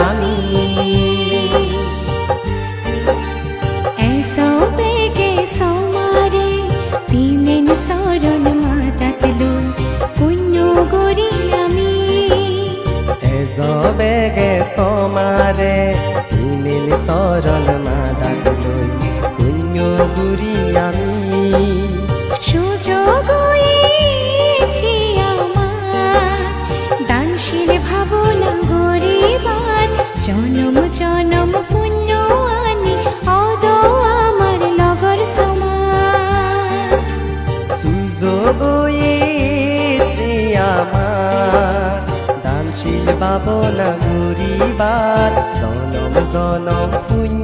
আমি ऐसो बेगे सोमारे तिनेन शरण मातातलो पुण्य गरी आमी বেগে সমারে তিনিল শরণ মাদাতলৈ পুণ্য গুরি আমি সুযোগ হয়েছি আমার দানশীল ভাবনা গরিবার জনম জনম পুণ্য আনি অদ আমার লগর সমান সুযোগ হয়েছে আমার দানশীল ভাবনা গুরিবার জনম জনম পুণ্য